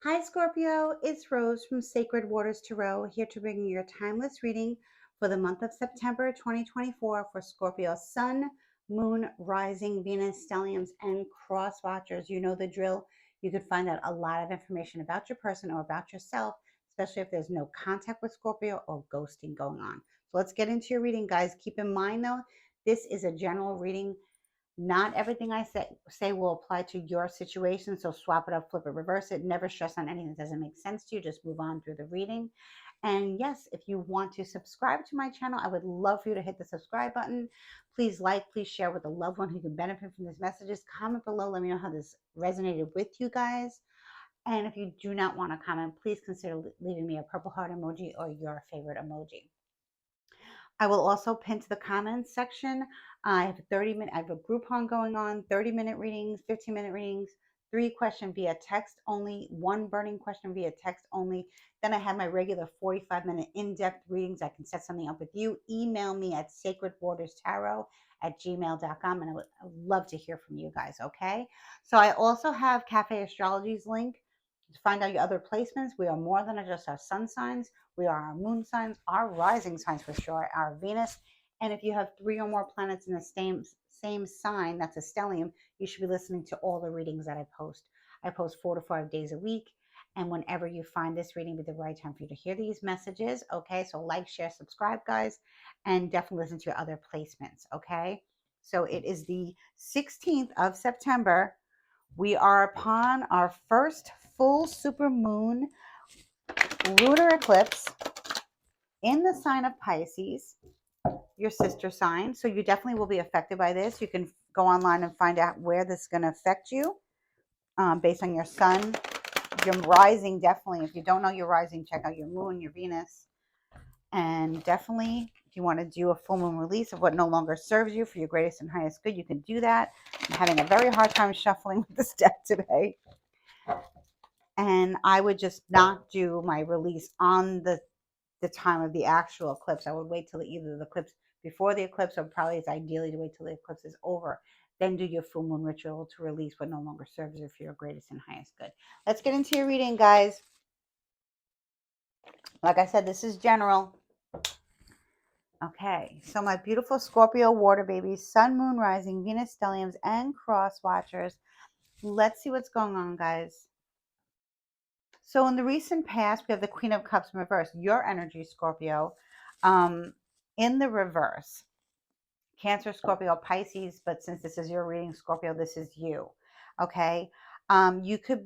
Hi, Scorpio. It's Rose from Sacred Waters Tarot here to bring you your timeless reading for the month of September 2024 for Scorpio Sun, Moon, Rising, Venus, Stelliums, and Cross Watchers. You know the drill. You can find out a lot of information about your person or about yourself, especially if there's no contact with Scorpio or ghosting going on. So let's get into your reading, guys. Keep in mind, though, this is a general reading. Not everything I say will apply to your situation. So swap it up, flip it, reverse it. Never stress on anything that doesn't make sense to you. Just move on through the reading. And yes, if you want to subscribe to my channel, I would love for you to hit the subscribe button. Please like, please share with a loved one who can benefit from these messages. Comment below. Let me know how this resonated with you guys. And if you do not want to comment, please consider leaving me a purple heart emoji or your favorite emoji. I will also pin to the comments section. I have I have a Groupon going on, 30-minute readings, 15-minute readings, 3 question via text only, 1 burning question via text only. Then I have my regular 45-minute in-depth readings. I can set something up with you. Email me at sacredwaterstarot@gmail.com, and I would love to hear from you guys, okay? So I also have Cafe Astrology's link to find out your other placements. We are more than just our sun signs. We are our moon signs, our rising signs for sure, our Venus. And if you have 3 or more planets in the same sign, that's a stellium, you should be listening to all the readings that I post. I post 4 to 5 days a week. And whenever you find this reading be the right time for you to hear these messages, okay? So like, share, subscribe, guys, and definitely listen to your other placements, okay? So it is the 16th of September. We are upon our first full super moon lunar eclipse in the sign of Pisces, your sister sign. So you definitely will be affected by this. You can go online and find out where this is going to affect you based on your sun, your rising. Definitely, if you don't know your rising, check out your moon, your Venus. And definitely, if you want to do a full moon release of what no longer serves you for your greatest and highest good, you can do that. I'm having a very hard time shuffling with this deck today. And I would just not do my release on the time of the actual eclipse. I would wait till either the eclipse before the eclipse, or probably it's ideally to wait till the eclipse is over. Then do your full moon ritual to release what no longer serves you for your greatest and highest good. Let's get into your reading, guys. Like I said, this is general. Okay, so my beautiful Scorpio water babies, sun, moon, rising, Venus, stelliums, and cross watchers. Let's see what's going on, guys. So in the recent past, we have the Queen of Cups in reverse. Your energy, Scorpio, in the reverse. Cancer, Scorpio, Pisces, but since this is your reading, Scorpio, this is you. Okay. You could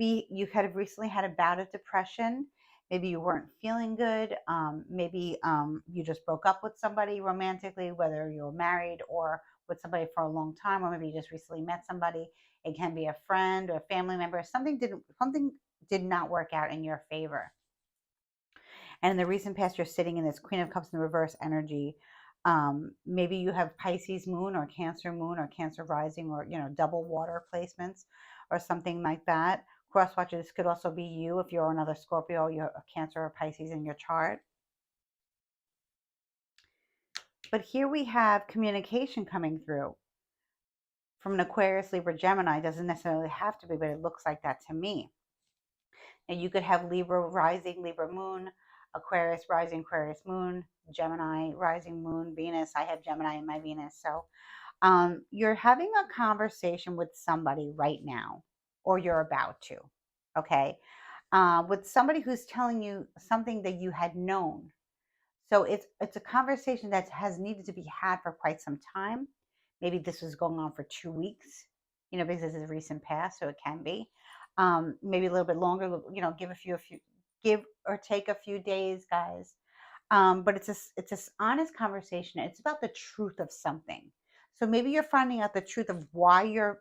have recently had a bout of depression. Maybe you weren't feeling good. Maybe you just broke up with somebody romantically, whether you're married or with somebody for a long time, or maybe you just recently met somebody. It can be a friend or a family member. Something did not work out in your favor. And in the recent past, you're sitting in this Queen of Cups in the reverse energy. Maybe you have Pisces moon or Cancer rising, or double water placements or something like that. Cross watcher, this could also be you if you're another Scorpio, you're a Cancer or Pisces in your chart. But here we have communication coming through from an Aquarius, Libra, Gemini. It doesn't necessarily have to be, but it looks like that to me. And you could have Libra rising, Libra moon, Aquarius rising, Aquarius moon, Gemini rising, moon, Venus. I have Gemini in my Venus. So you're having a conversation with somebody right now, or you're about to, okay? With somebody who's telling you something that you had known. So it's a conversation that has needed to be had for quite some time. Maybe this was going on for 2 weeks, because this is a recent past, so it can be. Maybe a little bit longer, give or take a few days, guys. But it's a honest conversation. It's about the truth of something. So maybe you're finding out the truth of why you're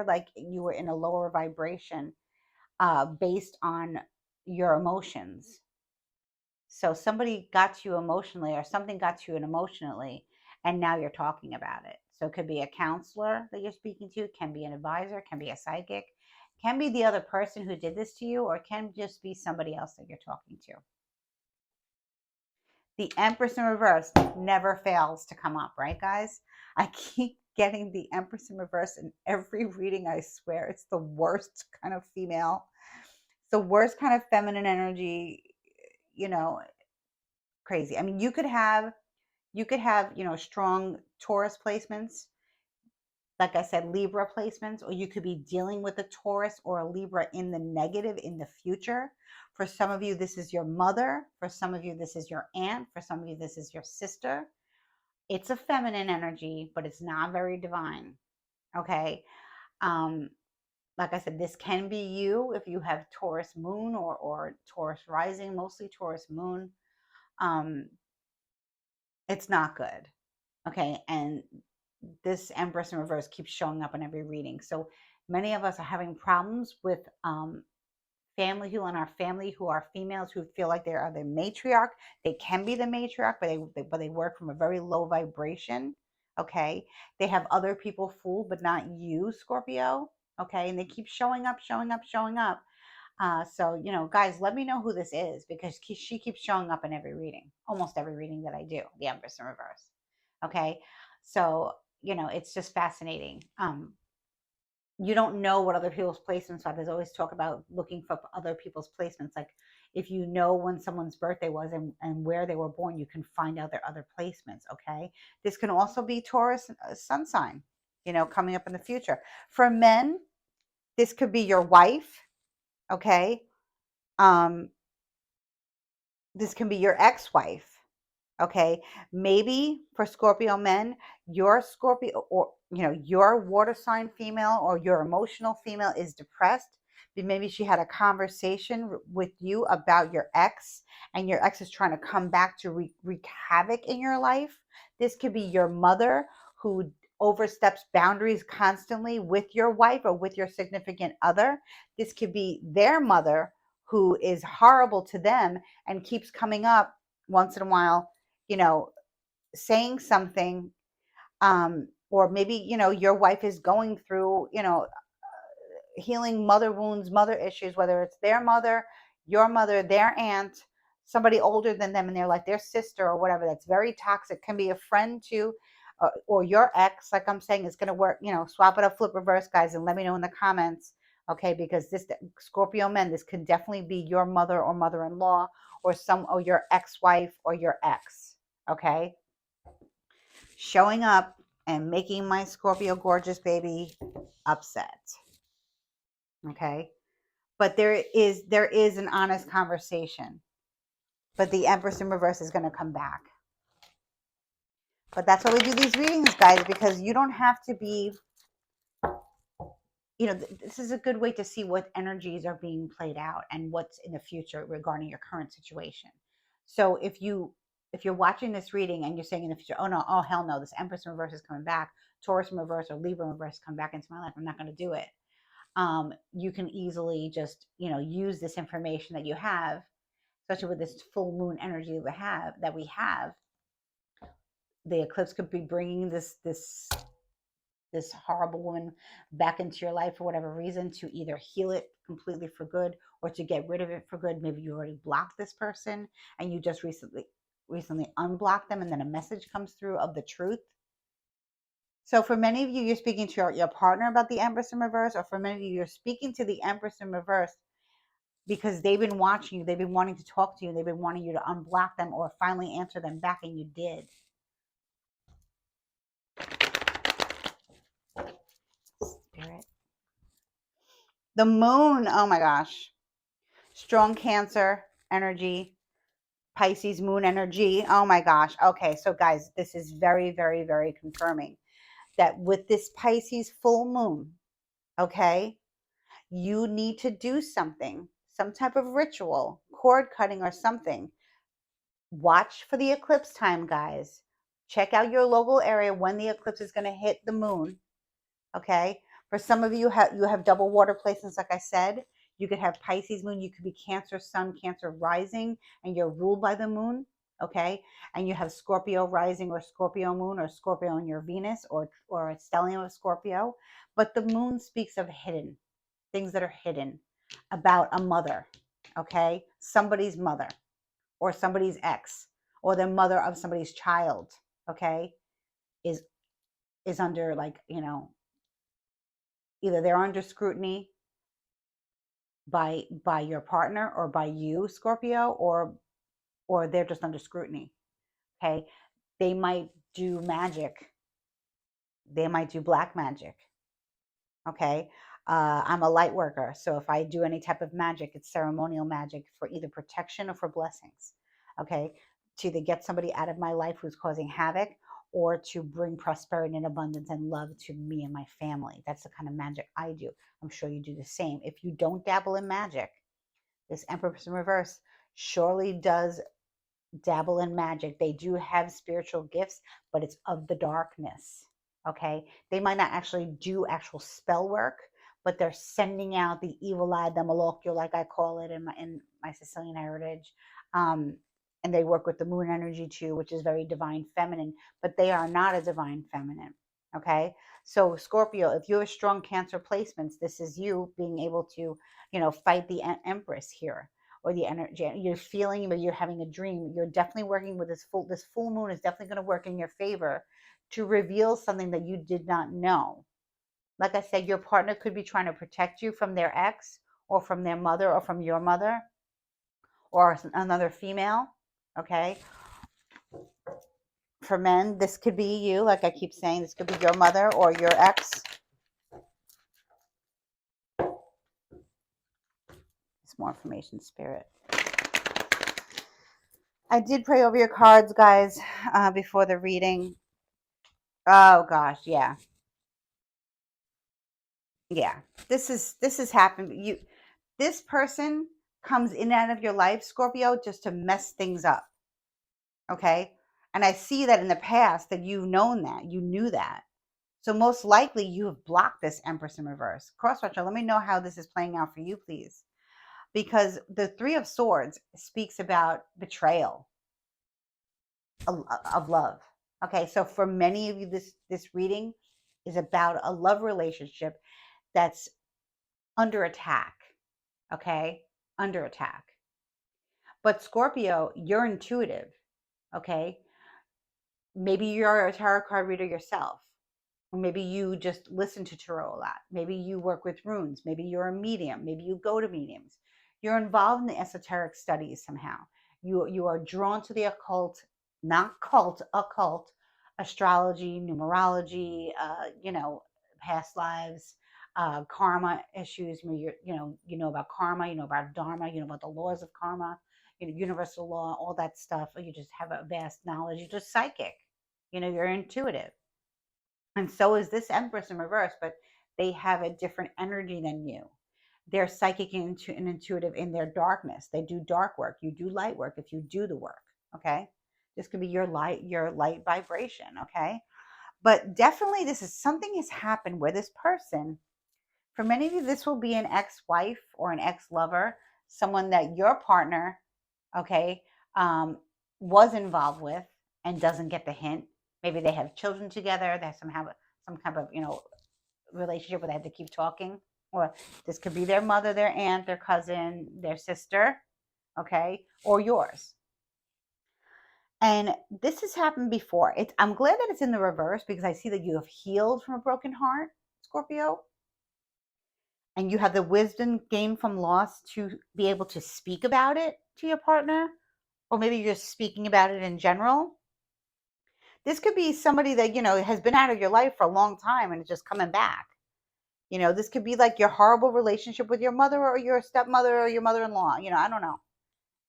like you were in a lower vibration based on your emotions. So somebody got to you emotionally, or something got to you emotionally, and now you're talking about it. So it could be a counselor that you're speaking to, can be an advisor, can be a psychic, can be the other person who did this to you, or can just be somebody else that you're talking to. The Empress in reverse never fails to come up, right, guys? I keep getting the Empress in reverse in every reading, I swear. It's the worst kind of female. the worst kind of feminine energy, you know, crazy. I mean, you could have, strong Taurus placements, like I said, Libra placements, or you could be dealing with a Taurus or a Libra in the negative in the future. For some of you, this is your mother. For some of you, this is your aunt. For some of you, this is your sister. It's a feminine energy, but it's not very divine. Okay. Um, like I said, this can be you if you have Taurus moon or Taurus rising, mostly Taurus moon. Um, it's not good. Okay. And this Empress in reverse keeps showing up in every reading. So many of us are having problems with family who in our family who are females who feel like they are the matriarch. They can be the matriarch, but they work from a very low vibration. Okay, they have other people fooled, but not you, Scorpio. Okay, and they keep showing up, showing up, showing up. So guys, let me know who this is because she keeps showing up in every reading, almost every reading that I do. The Empress in reverse. Okay, so it's just fascinating. You don't know what other people's placements are. There's always talk about looking for other people's placements. Like if you know when someone's birthday was and where they were born, you can find out their other placements. Okay. This can also be Taurus sun sign, coming up in the future. For men, this could be your wife. Okay. Um, this can be your ex-wife. Okay, maybe for Scorpio men, your Scorpio or your water sign female or your emotional female is depressed. Maybe she had a conversation with you about your ex, and your ex is trying to come back to wreak havoc in your life. This could be your mother who oversteps boundaries constantly with your wife or with your significant other. This could be their mother who is horrible to them and keeps coming up once in a while, you know, saying something, or maybe, your wife is going through, healing mother wounds, mother issues, whether it's their mother, your mother, their aunt, somebody older than them, and they're like their sister or whatever. That's very toxic. Can be a friend too, or your ex. Like I'm saying, it's going to work. Swap it up, flip reverse, guys, and let me know in the comments. Okay, because this Scorpio men, this could definitely be your mother or mother-in-law, or your ex-wife or your ex. Okay, showing up and making my Scorpio gorgeous baby upset. Okay, but there is an honest conversation, but the Empress in reverse is going to come back. But that's why we do these readings, guys, because you don't have to be, this is a good way to see what energies are being played out and what's in the future regarding your current situation. So if you're watching this reading and you're saying in the future, oh no, oh hell no, this Empress in reverse is coming back, Taurus in reverse or Libra in reverse come back into my life, I'm not going to do it. You can easily just use this information that you have, especially with this full moon energy that we have. The eclipse could be bringing this horrible woman back into your life for whatever reason, to either heal it completely for good or to get rid of it for good. Maybe you already blocked this person and you just recently unblocked them, and then a message comes through of the truth. So for many of you, you're speaking to your partner about the Empress in reverse, or for many of you, you're speaking to the Empress in reverse because they've been watching you, they've been wanting to talk to you, they've been wanting you to unblock them or finally answer them back, and you did. Spirit. The moon, oh my gosh. Strong Cancer energy, Pisces moon energy. Oh my gosh. Okay, so guys, this is very, very, very confirming that with this Pisces full moon, okay, you need to do something, some type of ritual, cord cutting or something. Watch for the eclipse time, guys. Check out your local area when the eclipse is going to hit the moon. Okay. For some of you, you have double water placements, like I said. You could have Pisces moon. You could be Cancer sun, Cancer rising, and you're ruled by the moon. Okay. And you have Scorpio rising or Scorpio moon or Scorpio in your Venus or a stellium of Scorpio. But the moon speaks of hidden things that are hidden about a mother. Okay. Somebody's mother or somebody's ex or the mother of somebody's child. Okay. Is under, like, either they're under scrutiny by your partner or by you, Scorpio, or they're just under scrutiny. Okay. They might do magic. They might do black magic. Okay. I'm a light worker. So if I do any type of magic, it's ceremonial magic for either protection or for blessings. Okay. To either get somebody out of my life who's causing havoc or to bring prosperity and abundance and love to me and my family. That's the kind of magic I do. I'm sure you do the same. If you don't dabble in magic, this Empress in reverse surely does dabble in magic. They do have spiritual gifts, but it's of the darkness. Okay. They might not actually do actual spell work, but they're sending out the evil eye, the malocchio, like I call it in my Sicilian heritage. Um, and they work with the moon energy too, which is very divine feminine, but they are not a divine feminine. Okay. So Scorpio, if you have strong Cancer placements, this is you being able to, fight the Empress here, or the energy you're feeling, but you're having a dream. You're definitely working with this full moon is definitely going to work in your favor to reveal something that you did not know. Like I said, your partner could be trying to protect you from their ex or from their mother or from your mother or another female. Okay. For men, this could be you. Like I keep saying, this could be your mother or your ex. It's more information, spirit. I did pray over your cards, guys, before the reading. Oh gosh, yeah. Yeah. This has happened. This person comes in and out of your life, Scorpio, just to mess things up. Okay? And I see that in the past that you've known that. You knew that. So most likely you have blocked this Empress in reverse. Crosswatcher, let me know how this is playing out for you, please. Because the Three of Swords speaks about betrayal of love. Okay, so for many of you, this reading is about a love relationship that's under attack. Okay, under attack. But Scorpio, you're intuitive. Okay, maybe you're a tarot card reader yourself. Or maybe you just listen to tarot a lot. Maybe you work with runes. Maybe you're a medium. Maybe you go to mediums. You're involved in the esoteric studies somehow. You are drawn to the occult, not cult, occult, astrology, numerology, past lives, karma issues. You know about karma. You know about dharma. You know about the laws of karma. Universal law, all that stuff. You just have a vast knowledge. You're just psychic. You're intuitive, and so is this Empress in reverse, but they have a different energy than you. They're psychic and intuitive in their darkness. They do dark work. You do light work if you do the work. Okay. This could be your light vibration. Okay. But definitely this is something has happened where this person, for many of you, this will be an ex-wife or an ex-lover, someone that your partner, okay, was involved with and doesn't get the hint. Maybe they have children together. They have some kind of relationship where they have to keep talking. Or this could be their mother, their aunt, their cousin, their sister, okay, or yours. And this has happened before. I'm glad that it's in the reverse because I see that you have healed from a broken heart, Scorpio, and you have the wisdom gained from loss to be able to speak about it to your partner, or maybe you're just speaking about it in general. This could be somebody that, has been out of your life for a long time and is just coming back. This could be like your horrible relationship with your mother or your stepmother or your mother-in-law. I don't know.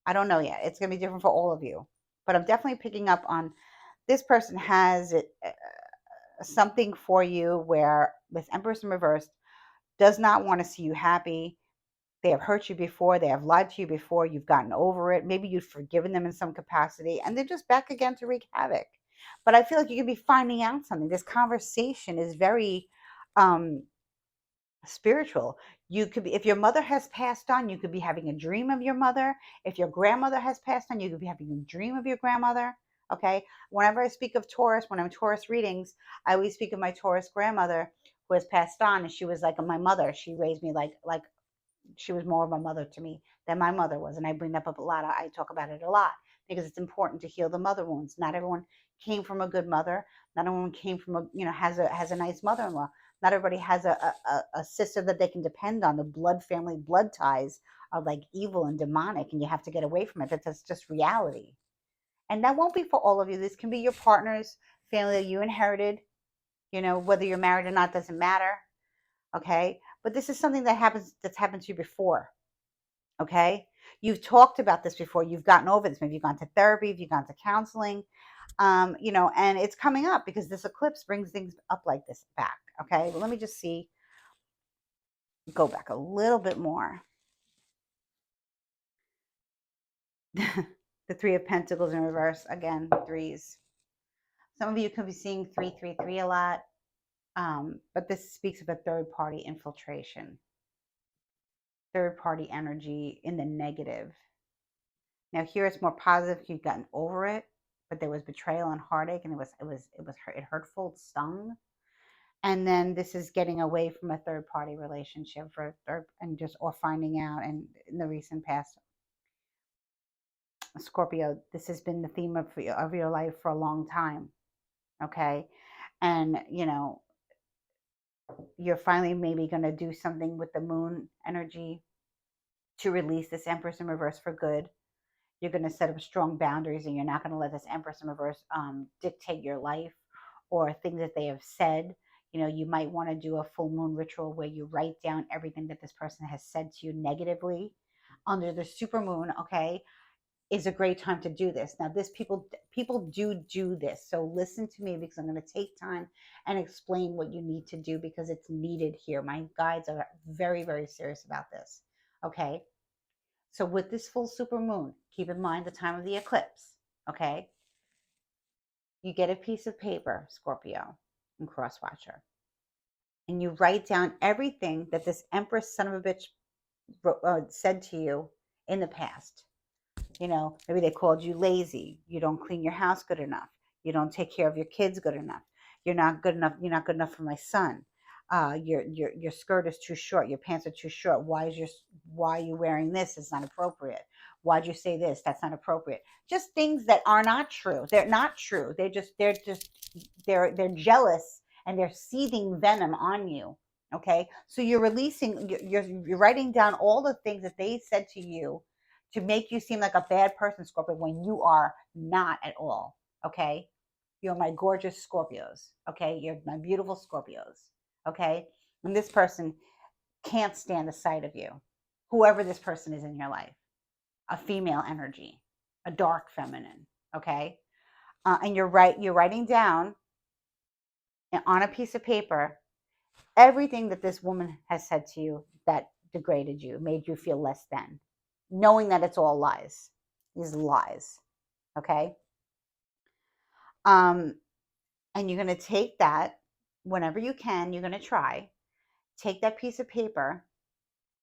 I don't know yet. It's going to be different for all of you. But I'm definitely picking up on this person has something for you where this Empress in reverse does not want to see you happy. They have hurt you before. They have lied to you before. You've gotten over it. Maybe you've forgiven them in some capacity, and they're just back again to wreak havoc. But I feel like you could be finding out something. This conversation is very spiritual. You could be, if your mother has passed on, you could be having a dream of your mother. If your grandmother has passed on, you could be having a dream of your grandmother. Okay. Whenever I speak of Taurus, when I'm Taurus readings, I always speak of my Taurus grandmother who has passed on, and she was like my mother. She raised me like she was more of a mother to me than my mother was. And I bring that up a lot. I talk about it a lot because it's important to heal the mother wounds. Not everyone came from a good mother. Not everyone came from has a nice mother-in-law. Not everybody has a sister that they can depend on. The blood family, blood ties are like evil and demonic, and you have to get away from it. That's just reality. And that won't be for all of you. This can be your partner's family that you inherited. Whether you're married or not doesn't matter. Okay. But this is something that's happened to you before. Okay. You've talked about this before. You've gotten over this. Maybe you've gone to therapy, if you've gone to counseling, and it's coming up because this eclipse brings things up like this back. Okay. Well, let me just go back a little bit more. The Three of Pentacles in reverse. Again, threes. Some of you could be seeing 333 a lot. But this speaks of a third party infiltration, third party energy in the negative. Now here it's more positive. You've gotten over it, but there was betrayal and heartache, and it hurtful, it stung. And then this is getting away from a third party relationship or finding out. And in the recent past, Scorpio, this has been the theme of your life for a long time. Okay. And you're finally maybe going to do something with the moon energy to release this Empress in reverse for good. You're going to set up strong boundaries, and you're not going to let this Empress in reverse dictate your life or things that they have said. You might want to do a full moon ritual where you write down everything that this person has said to you negatively under the super moon. Okay, is a great time to do this. Now, people do this, so listen to me, because I'm going to take time and explain what you need to do, because it's needed here. My guides are very, very serious about this. Okay. So with this full super moon, keep in mind the time of the eclipse, okay? You get a piece of paper, Scorpio and cross watcher, and you write down everything that this Empress son of a bitch said to you in the past. Maybe they called you lazy. You don't clean your house good enough. You don't take care of your kids good enough. You're not good enough. You're not good enough for my son. Your skirt is too short. Your pants are too short. Why are you wearing this? It's not appropriate. Why'd you say this? That's not appropriate. Just things that are not true. They're not true. They're jealous, and they're seething venom on you. Okay, so you're releasing. You're writing down all the things that they said to you to make you seem like a bad person, Scorpio, when you are not at all. Okay, you're my gorgeous Scorpios. Okay, you're my beautiful Scorpios. Okay, and this person can't stand the sight of you, whoever this person is in your life, a female energy, a dark feminine. Okay, and you're writing down on a piece of paper everything that this woman has said to you that degraded you, made you feel less than, knowing that it's all lies. These lies. Okay. And you're going to take that whenever you can. You're going to take that piece of paper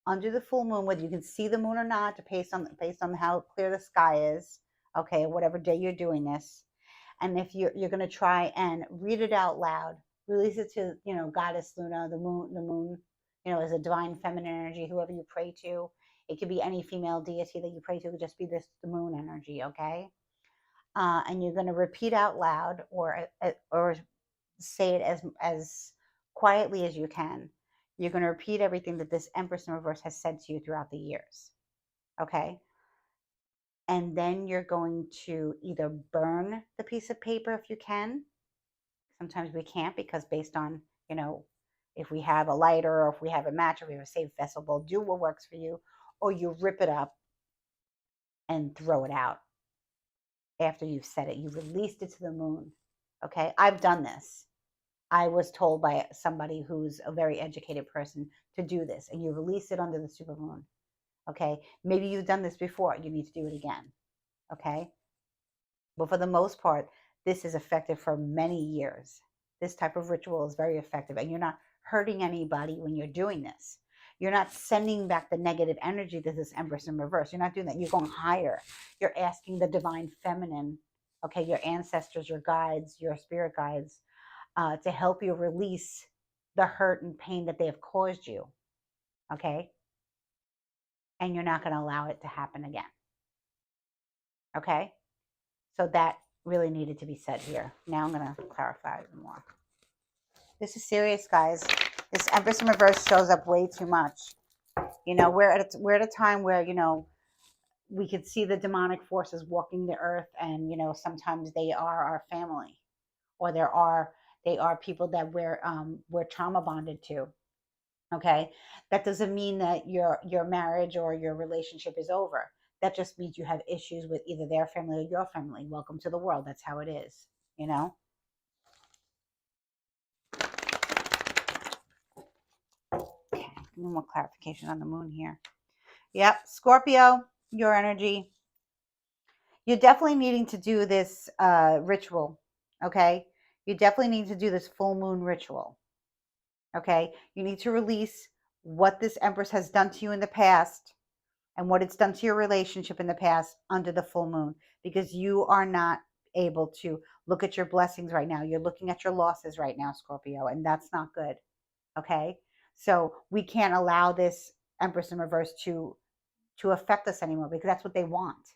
under the full moon, whether you can see the moon or not, based on how clear the sky is. Okay, whatever day you're doing this, and if you're going to try and read it out loud, release it to Goddess Luna, the moon, as a divine feminine energy, whoever you pray to. It could be any female deity that you pray to. It could just be the moon energy. Okay. And you're going to repeat out loud, or say it as quietly as you can. You're going to repeat everything that this Empress in reverse has said to you throughout the years. Okay. And then you're going to either burn the piece of paper if you can. Sometimes we can't, because based on, if we have a lighter, or if we have a match, or we have a safe vessel, do what works for you. Or you rip it up and throw it out after you've said it. You released it to the moon. Okay. I've done this. I was told by somebody who's a very educated person to do this, and you release it under the supermoon. Okay. Maybe you've done this before. You need to do it again. Okay. But for the most part, this is effective for many years. This type of ritual is very effective, and you're not hurting anybody when you're doing this. You're not sending back the negative energy to this Empress in reverse. You're not doing that. You're going higher. You're asking the divine feminine, okay, your ancestors, your guides, your spirit guides, to help you release the hurt and pain that they have caused you. Okay? And you're not going to allow it to happen again. Okay? So that really needed to be said here. Now I'm going to clarify it more. This is serious, guys. This Empress in reverse shows up way too much. You know, we're at a time where, you know, we could see the demonic forces walking the earth, and, you know, sometimes they are our family, or they are people that we're trauma bonded to. Okay, that doesn't mean that your marriage or your relationship is over. That just means you have issues with either their family or your family. Welcome to the world. That's how it is. You know. Okay, more clarification on the moon here. Yep, Scorpio, your energy. You're definitely needing to do this ritual. Okay, you definitely need to do this full moon ritual. Okay, you need to release what this Empress has done to you in the past and what it's done to your relationship in the past under the full moon, because you are not able to look at your blessings right now. You're looking at your losses right now, Scorpio, and that's not good. Okay, so we can't allow this Empress in reverse to affect us anymore, because that's what they want.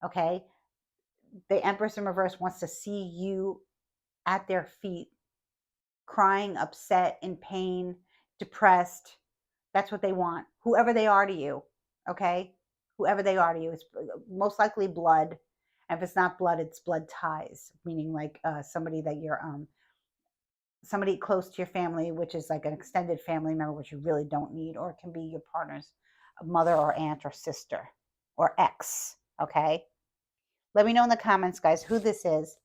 Okay, the Empress in reverse wants to see you at their feet, crying, upset, in pain, depressed. That's what they want, whoever they are to you. Okay, whoever they are to you. It's most likely blood. And if it's not blood, it's blood ties, meaning like somebody that you're somebody close to your family, which is like an extended family member, which you really don't need, or it can be your partner's mother or aunt or sister or ex. Okay, let me know in the comments, guys, who this is,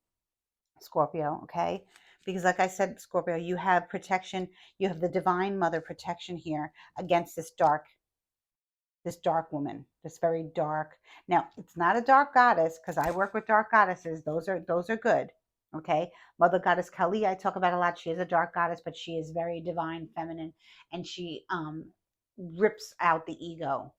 Scorpio. Okay, because like I said, Scorpio, you have protection. You have the divine mother protection here against this dark woman, this very dark. Now, it's not a dark goddess, because I work with dark goddesses. Those are good. Okay. Mother Goddess Kali, I talk about a lot. She is a dark goddess, but she is very divine, feminine, and she rips out the ego.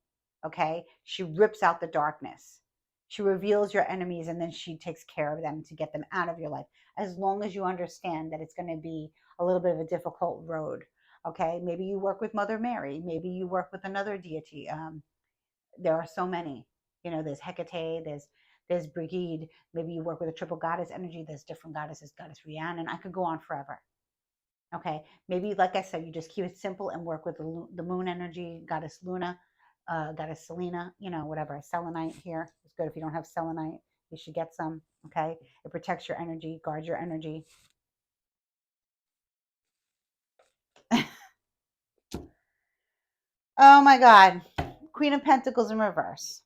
Okay. She rips out the darkness. She reveals your enemies, and then she takes care of them to get them out of your life. As long as you understand that it's going to be a little bit of a difficult road. Okay, maybe you work with Mother Mary, maybe you work with another deity. There are so many. You know, there's Hecate, there's Brigid. Maybe you work with a triple goddess energy. There's different goddesses, Goddess Rhiannon. I could go on forever. Okay, maybe like I said, you just keep it simple and work with the moon energy, Goddess Luna, Goddess Selena. You know, whatever. Selenite here is good. If you don't have selenite, you should get some. Okay, it protects your energy, guards your energy. Oh my God. Queen of Pentacles in reverse.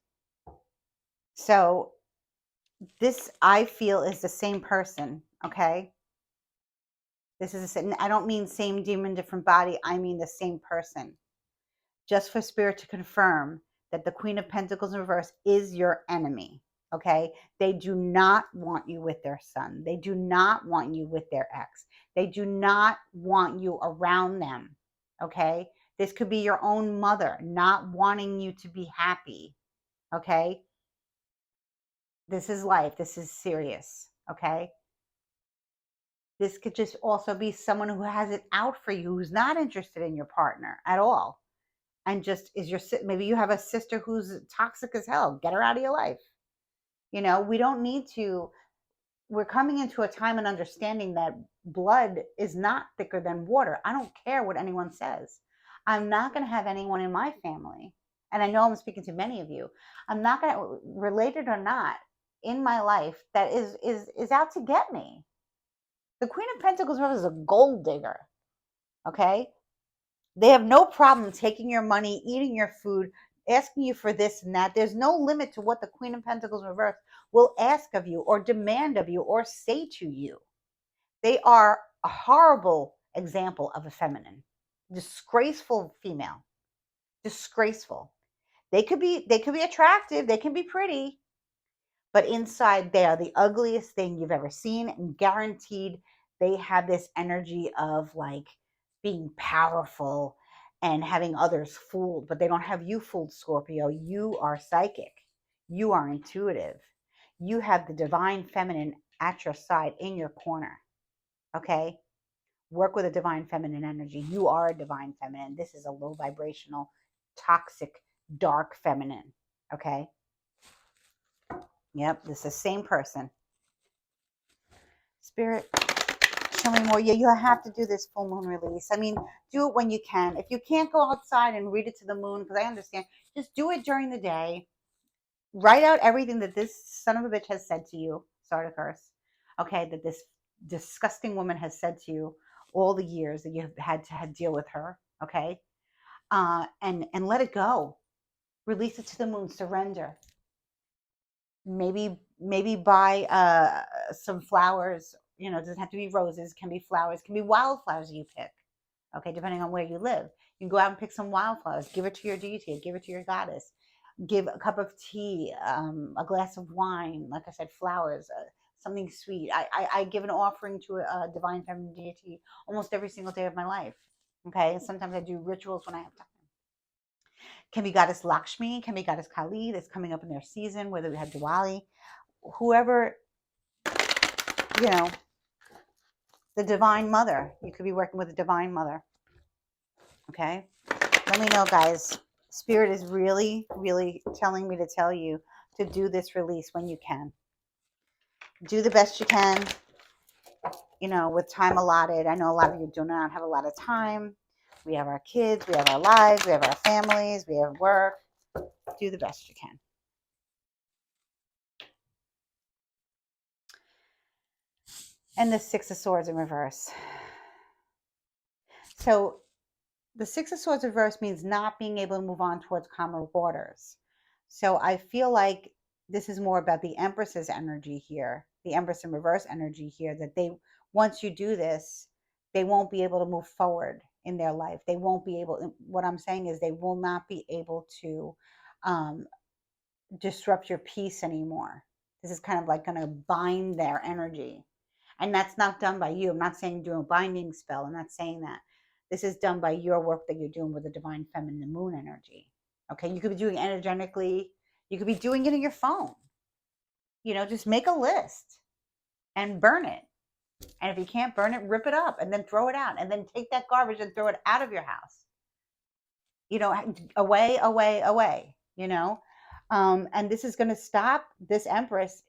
So this, I feel, is the same person. Okay. This is the same. I don't mean same demon, different body. I mean the same person. Just for spirit to confirm that the Queen of Pentacles in reverse is your enemy. Okay. They do not want you with their son. They do not want you with their ex. They do not want you around them. Okay. This could be your own mother not wanting you to be happy. Okay. This is life. This is serious. Okay. This could just also be someone who has it out for you, who's not interested in your partner at all. And just is your, maybe you have a sister who's toxic as hell. Get her out of your life. You know, we don't need to, we're coming into a time and understanding that blood is not thicker than water. I don't care what anyone says. I'm not going to have anyone in my family. And I know I'm speaking to many of you. I'm not going to, related or not, in my life that is out to get me. The Queen of Pentacles is a gold digger. Okay. They have no problem taking your money, eating your food, asking you for this and that. There's no limit to what the Queen of Pentacles reverse will ask of you or demand of you or say to you. They are a horrible example of a feminine, disgraceful female, disgraceful. They could be attractive, they can be pretty, but inside they are the ugliest thing you've ever seen, and guaranteed they have this energy of like being powerful and having others fooled, but they don't have you fooled, Scorpio. You are psychic. You are intuitive. You have the divine feminine at your side, in your corner. Okay? Work with a divine feminine energy. You are a divine feminine. This is a low vibrational, toxic, dark feminine. Okay? Yep, this is the same person. Spirit, Tell me more. Yeah, you have to do this full moon release. I mean, do it when you can. If you can't go outside and read it to the moon, because I understand, just do it during the day. Write out everything that this son of a bitch has said to you. Sorry to curse. Okay, that this disgusting woman has said to you all the years that you have had to deal with her. Okay, and let it go. Release it to the moon. Surrender. Maybe buy some flowers. You know, it doesn't have to be roses. It can be flowers. It can be wildflowers that you pick. Okay, depending on where you live, you can go out and pick some wildflowers. Give it to your deity. Give it to your goddess. Give a cup of tea, a glass of wine. Like I said, flowers. Something sweet. I give an offering to a divine feminine deity almost every single day of my life. Okay, and sometimes I do rituals when I have time. Can be goddess Lakshmi, can be goddess Kali that's coming up in their season, whether we have Diwali, whoever, you know, the divine mother. You could be working with the divine mother. Okay. Let me know, guys. Spirit is really, really telling me to tell you to do this release when you can. Do the best you can, you know, with time allotted. I know a lot of you do not have a lot of time. We have our kids, we have our lives, we have our families, we have work. Do the best you can. And the Six of Swords in reverse. So the Six of Swords reverse means not being able to move on towards calmer waters. So I feel like this is more about the Empress's energy here, the Empress in reverse energy here, that they, once you do this, they won't be able to move forward in their life. They won't be able, what I'm saying is they will not be able to disrupt your peace anymore. This is kind of like going to bind their energy. And that's not done by you. I'm not saying do a binding spell. I'm not saying that. This is done by your work that you're doing with the divine feminine moon energy. Okay. You could be doing it energetically. You could be doing it in your phone. You know, just make a list and burn it. And if you can't burn it, rip it up and then throw it out. And then take that garbage and throw it out of your house. You know, away, away, away, you know. And this is going to stop this Empress.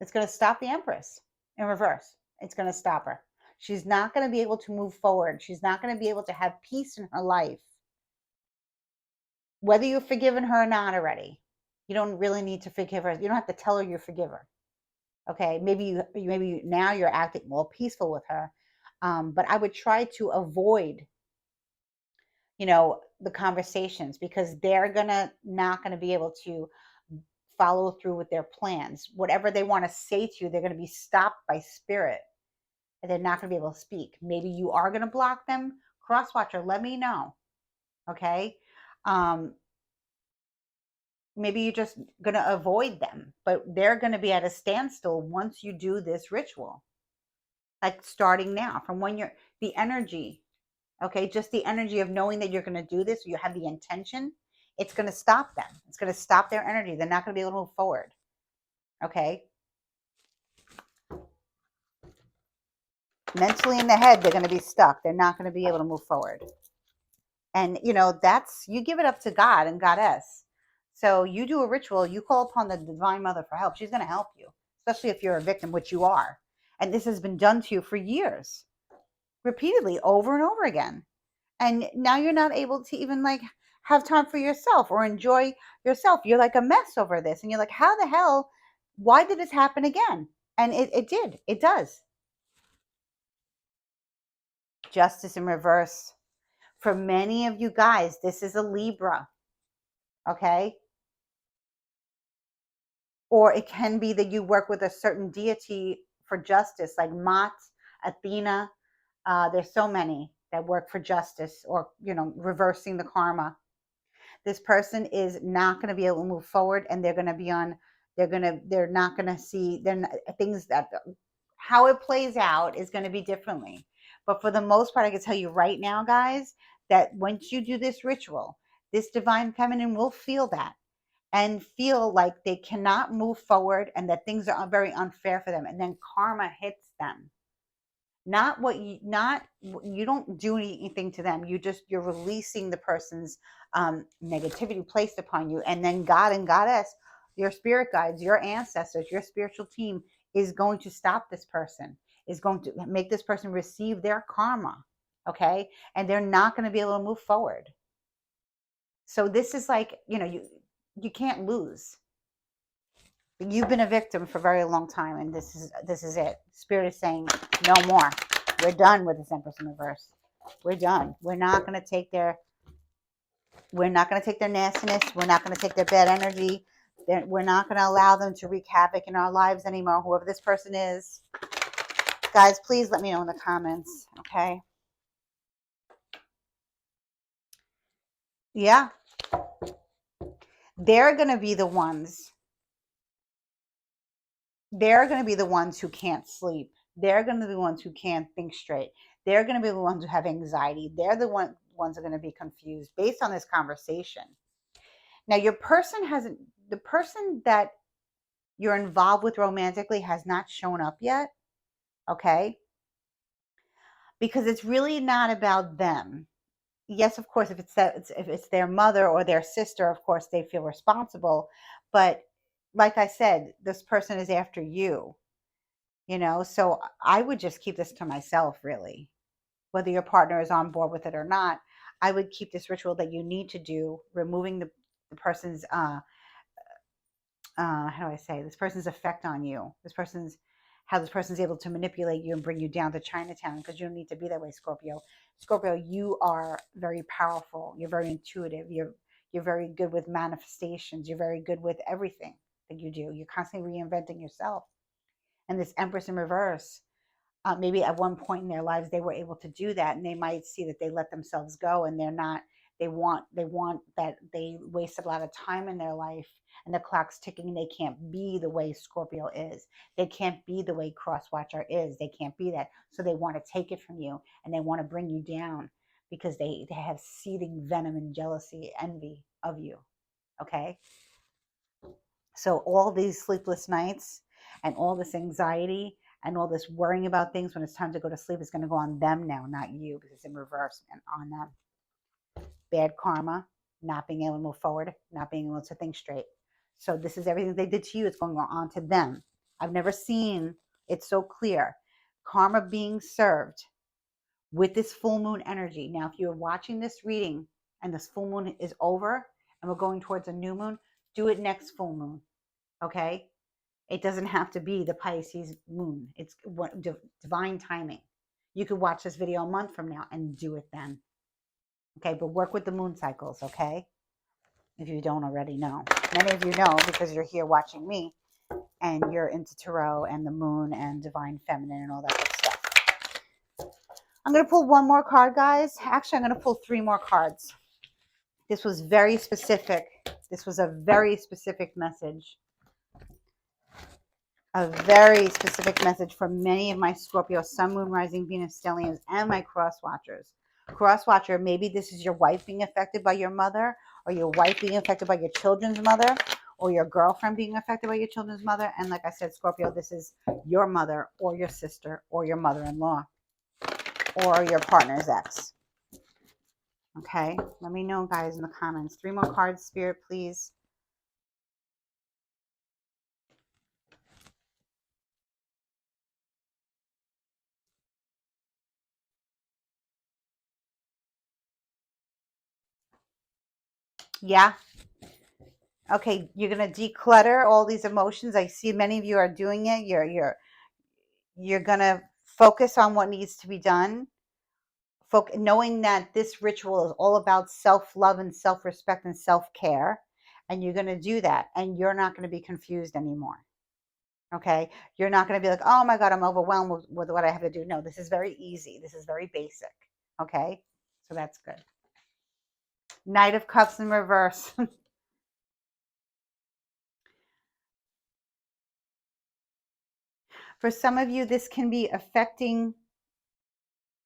It's going to stop the Empress in reverse. It's going to stop her. She's not going to be able to move forward. She's not going to be able to have peace in her life. Whether you've forgiven her or not already, you don't really need to forgive her. You don't have to tell her you forgive her. Okay, maybe now you're acting more peaceful with her, but I would try to avoid, you know, the conversations because they're not gonna be able to follow through with their plans. Whatever they want to say to you, they're going to be stopped by spirit. And they're not going to be able to speak. Maybe you are going to block them. Crosswatcher, let me know. Okay. Maybe you're just going to avoid them, but they're going to be at a standstill once you do this ritual. Like starting now, from when you're the energy, okay, just the energy of knowing that you're going to do this, you have the intention, it's going to stop them. It's going to stop their energy. They're not going to be able to move forward. Okay. Mentally in the head, they're going to be stuck. They're not going to be able to move forward. And, you know, you give it up to God and Goddess. So you do a ritual, you call upon the divine mother for help. She's going to help you, especially if you're a victim, which you are. And this has been done to you for years, repeatedly, over and over again. And now you're not able to even like have time for yourself or enjoy yourself. You're like a mess over this. And you're like, how the hell, why did this happen again? And it does. Justice in reverse. For many of you guys, this is a Libra, okay? Or it can be that you work with a certain deity for justice, like Mat, Athena. There's so many that work for justice or, you know, reversing the karma. This person is not going to be able to move forward, and they're going to be on, they're not going to see, things that, how it plays out is going to be differently. But for the most part, I can tell you right now, guys, that once you do this ritual, this divine feminine will feel that and feel like they cannot move forward and that things are very unfair for them. And then karma hits them. You don't do anything to them. You're releasing the person's negativity placed upon you. And then God and Goddess, your spirit guides, your ancestors, your spiritual team is going to stop this person. is going to make this person receive their karma. Okay. And they're not going to be able to move forward. So this is like, you can't lose. You've been a victim for a very long time, and this is it. Spirit is saying no more. We're done with this Empress in reverse. We're done. We're not going to take their nastiness. We're not going to take their bad energy. We're not going to allow them to wreak havoc in our lives anymore. Whoever this person is, guys, please let me know in the comments. Okay. Yeah, they're going to be the ones. They're going to be the ones who can't sleep. They're going to be the ones who can't think straight. They're going to be the ones who have anxiety. They're the ones who are going to be confused based on this conversation. Now, the person that you're involved with romantically has not shown up yet. Okay. Because it's really not about them. Yes, of course, if it's their mother or their sister, of course they feel responsible. But like I said, this person is after you. So I would just keep this to myself, really. Whether your partner is on board with it or not, I would keep this ritual that you need to do, removing the person's how do I say, this person's effect on you, how this person's able to manipulate you and bring you down to Chinatown, because you don't need to be that way. Scorpio, you are very powerful. You're very intuitive. You're very good with manifestations. You're very good with everything that you do. You're constantly reinventing yourself. And this Empress in reverse, maybe at one point in their lives they were able to do that, and they might see that they let themselves go, and they're not. They want that. They wasted a lot of time in their life, and the clock's ticking. They can't be the way Scorpio is. They can't be the way Crosswatcher is. They can't be that. So they want to take it from you, and they want to bring you down, because they have seething venom and jealousy, envy of you. Okay. So all these sleepless nights and all this anxiety and all this worrying about things when it's time to go to sleep is going to go on them now, not you, because it's in reverse and on them. Bad karma, not being able to move forward, not being able to think straight. So this is everything they did to you. It's going on to them. I've never seen it so clear. Karma being served with this full moon energy. Now, if you're watching this reading and this full moon is over and we're going towards a new moon, do it next full moon. Okay. It doesn't have to be the Pisces moon. It's divine timing. You could watch this video a month from now and do it then. Okay, but work with the moon cycles, okay? If you don't already know. Many of you know because you're here watching me and you're into tarot and the moon and divine feminine and all that good stuff. I'm going to pull one more card, guys. Actually, I'm going to pull 3 more cards. This was very specific. This was a very specific message. A very specific message for many of my Scorpio, Sun, Moon, Rising, Venus, Stelliums, and my cross watchers. Cross watcher, maybe this is your wife being affected by your mother, or your wife being affected by your children's mother, or your girlfriend being affected by your children's mother. And like I said, Scorpio, this is your mother or your sister or your mother-in-law or your partner's ex. Okay, let me know, guys, in the comments. 3 more cards, Spirit, please. Yeah. Okay, you're going to declutter all these emotions. I see many of you are doing it. You're going to focus on what needs to be done. Knowing that this ritual is all about self-love and self-respect and self-care, and you're going to do that, and you're not going to be confused anymore. Okay, you're not going to be like, oh my God, I'm overwhelmed with what I have to do. No, this is very easy. This is very basic. Okay, so that's good. Knight of Cups in reverse. For some of you, this can be affecting,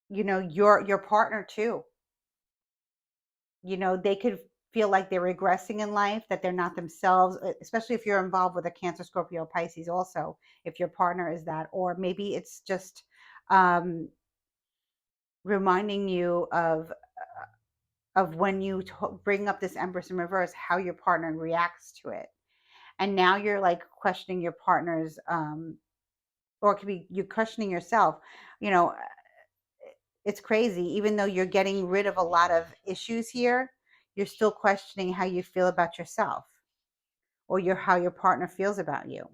your partner too. They could feel like they're regressing in life, that they're not themselves, especially if you're involved with a Cancer, Scorpio, Pisces also, if your partner is that. Or maybe it's just reminding you of when you bring up this Empress in reverse, how your partner reacts to it. And now you're like questioning your partner's or it could be you questioning yourself. You know, it's crazy. Even though you're getting rid of a lot of issues here, you're still questioning how you feel about yourself, or how your partner feels about you.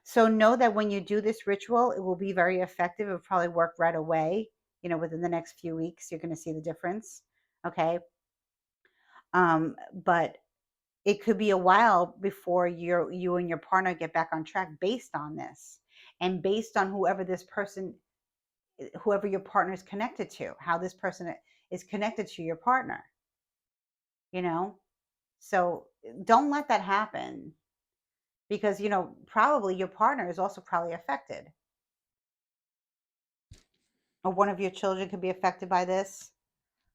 So know that when you do this ritual, it will be very effective. It will probably work right away. Within the next few weeks, you're going to see the difference. Okay. But it could be a while before you and your partner get back on track based on this, and based on whoever your partner is connected to, how this person is connected to your partner, you know? So don't let that happen, because, probably your partner is also probably affected, or one of your children could be affected by this.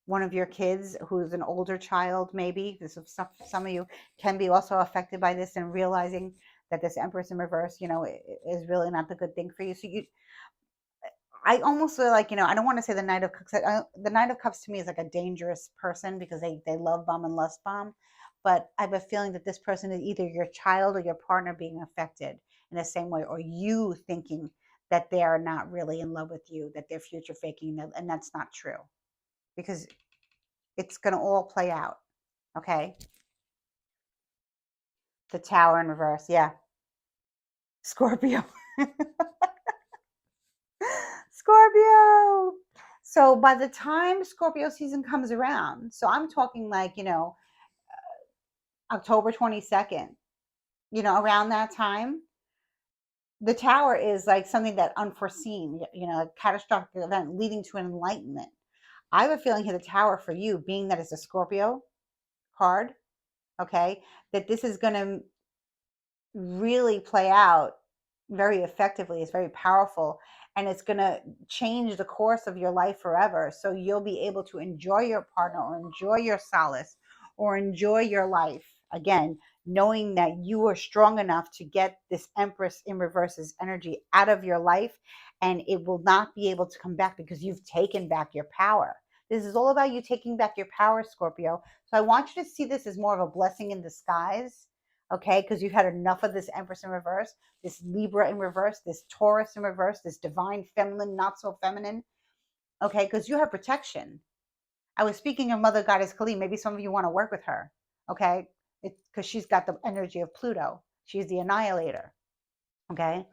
One of your kids who's an older child, maybe this is some of you can be also affected by this, and realizing that this Empress in reverse, is really not the good thing for you. So I almost feel like, I don't want to say the Knight of Cups. The Knight of Cups to me is like a dangerous person, because they love bomb and lust bomb. But I have a feeling that this person is either your child or your partner being affected in the same way, or you thinking that they are not really in love with you, that they're future faking, and that's not true, because it's going to all play out. Okay. The Tower in reverse. Yeah. Scorpio. Scorpio. So by the time Scorpio season comes around, so I'm talking like, October 22nd, around that time, the Tower is like something that unforeseen, a catastrophic event leading to an enlightenment. I have a feeling here the Tower for you, being that it's a Scorpio card, okay, that this is going to really play out very effectively. It's very powerful, and it's going to change the course of your life forever. So you'll be able to enjoy your partner, or enjoy your solace, or enjoy your life again, knowing that you are strong enough to get this Empress in reverse's energy out of your life, and it will not be able to come back, because you've taken back your power. This is all about you taking back your power, Scorpio. So I want you to see this as more of a blessing in disguise, okay? Because you've had enough of this Empress in reverse, this Libra in reverse, this Taurus in reverse, this divine feminine, not so feminine, okay? Because you have protection. I was speaking of Mother Goddess Kali. Maybe some of you want to work with her, okay? Because she's got the energy of Pluto. She's the annihilator, okay?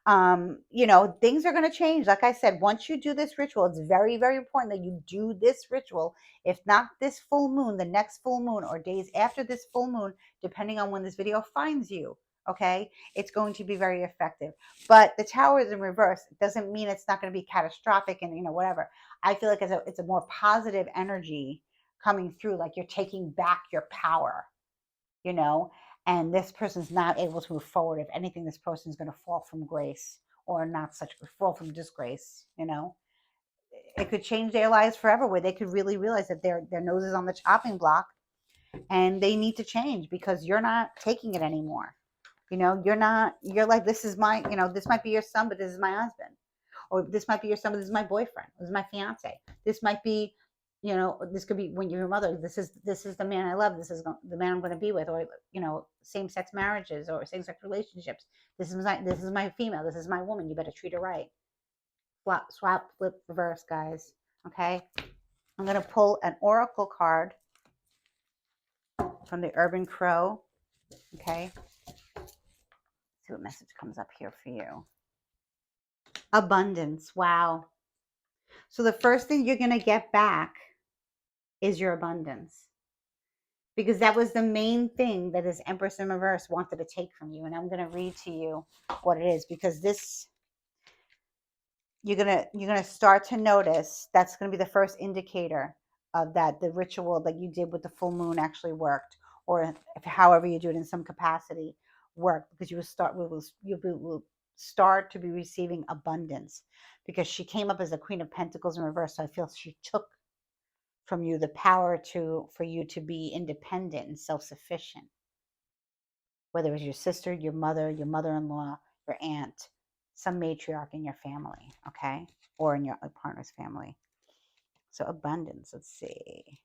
Things are going to change. Like I said, once you do this ritual, it's very, very important that you do this ritual. If not this full moon, the next full moon, or days after this full moon, depending on when this video finds you, okay, it's going to be very effective. But the Tower is in reverse. It doesn't mean it's not going to be catastrophic and, whatever. I feel like it's a more positive energy coming through, like you're taking back your power, you know, and this person's not able to move forward. If anything, this person's going to fall from grace, or not such fall from disgrace, It could change their lives forever, where they could really realize that their nose is on the chopping block, and they need to change, because you're not taking it anymore. You're like, this is my, this might be your son, but this is my husband. Or this might be your son, but this is my boyfriend. This is my fiance. This might be, this could be when you're a mother. This is the man I love. This is the man I'm going to be with. Or, same-sex marriages or same-sex relationships. This is my female. This is my woman. You better treat her right. Swap, flip, reverse, guys. Okay. I'm going to pull an oracle card from the Urban Crow. Okay. Let's see what message comes up here for you. Abundance. Wow. So the first thing you're going to get back is your abundance, because that was the main thing that this Empress in reverse wanted to take from you. And I'm going to read to you what it is, because this, you're going to start to notice, that's going to be the first indicator of that the ritual that you did with the full moon actually worked, or if however you do it in some capacity worked, because you will start to be receiving abundance, because she came up as the Queen of Pentacles in reverse. So I feel she took from you the power for you to be independent and self-sufficient, whether it was your sister, your mother-in-law, your aunt, some matriarch in your family, okay, or in your partner's family. So abundance, let's see.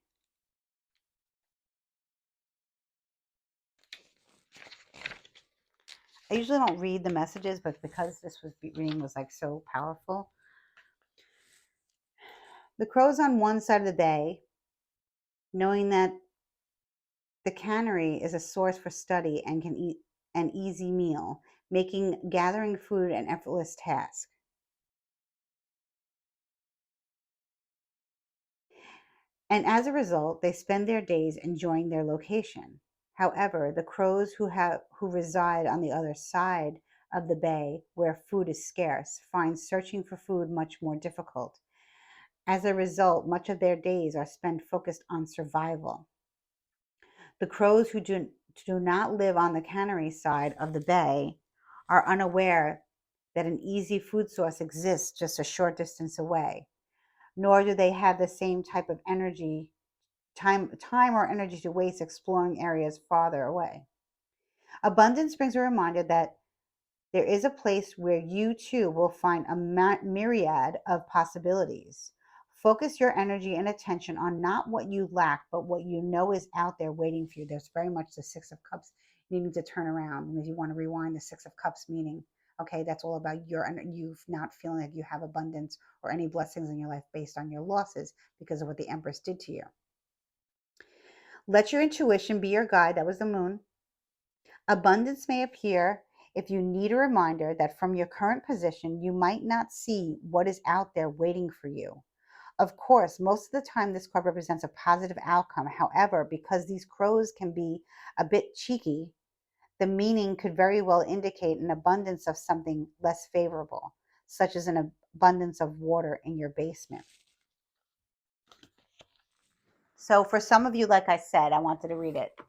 I usually don't read the messages, but because this reading was like so powerful. The crows on one side of the bay, knowing that the cannery is a source for study and can eat an easy meal, making gathering food an effortless task. And as a result, they spend their days enjoying their location. However, the crows who reside on the other side of the bay, where food is scarce, find searching for food much more difficult. As a result, much of their days are spent focused on survival. The crows who do not live on the cannery side of the bay are unaware that an easy food source exists just a short distance away, nor do they have the same type of time or energy to waste exploring areas farther away. Abundance brings a reminder that there is a place where you too will find a myriad of possibilities. Focus your energy and attention on not what you lack, but what you know is out there waiting for you. There's very much the Six of Cups needing to turn around. And if you want to rewind the Six of Cups meaning, okay, that's all about you not feeling like you have abundance or any blessings in your life based on your losses because of what the Empress did to you. Let your intuition be your guide. That was the moon. Abundance may appear if you need a reminder that from your current position, you might not see what is out there waiting for you. Of course, most of the time, this card represents a positive outcome. However, because these crows can be a bit cheeky, the meaning could very well indicate an abundance of something less favorable, such as an abundance of water in your basement. So, for some of you, like I said, I wanted to read it.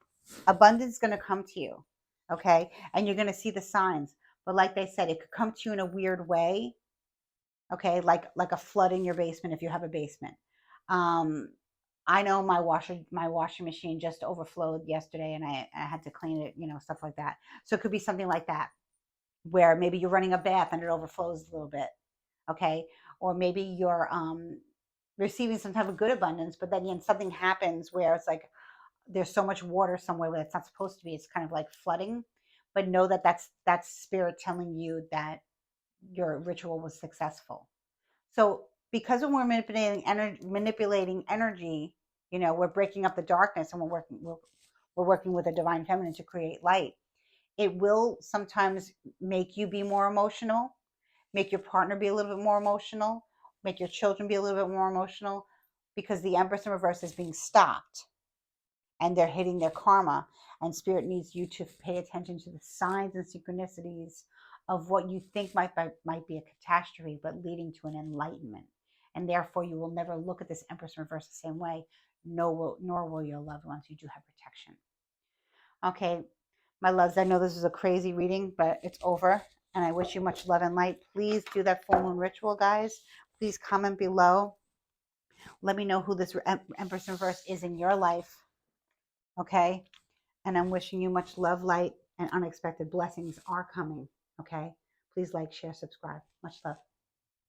Abundance is going to come to you, okay? And you're going to see the signs. But like they said, it could come to you in a weird way, okay? Like a flood in your basement if you have a basement. Um, I know my washing machine just overflowed yesterday, and I had to clean it, stuff like that. So it could be something like that, where maybe you're running a bath and it overflows a little bit, okay? Or maybe you're receiving some type of good abundance, but then something happens where it's like there's so much water somewhere where it's not supposed to be. It's kind of like flooding, but know that that's spirit telling you that your ritual was successful. So because when we're manipulating energy, we're breaking up the darkness, and we're working with a divine feminine to create light. It will sometimes make you be more emotional, make your partner be a little bit more emotional, make your children be a little bit more emotional, because the Empress in reverse is being stopped and they're hitting their karma. And spirit needs you to pay attention to the signs and synchronicities of what you think might be a catastrophe, but leading to an enlightenment. And therefore, you will never look at this Empress in reverse the same way, nor will your loved ones. You do have protection. Okay, my loves, I know this is a crazy reading, but it's over. And I wish you much love and light. Please do that full moon ritual, guys. Please comment below. Let me know who this Empress in reverse is in your life. Okay? And I'm wishing you much love, light, and unexpected blessings are coming. Okay? Please like, share, subscribe. Much love.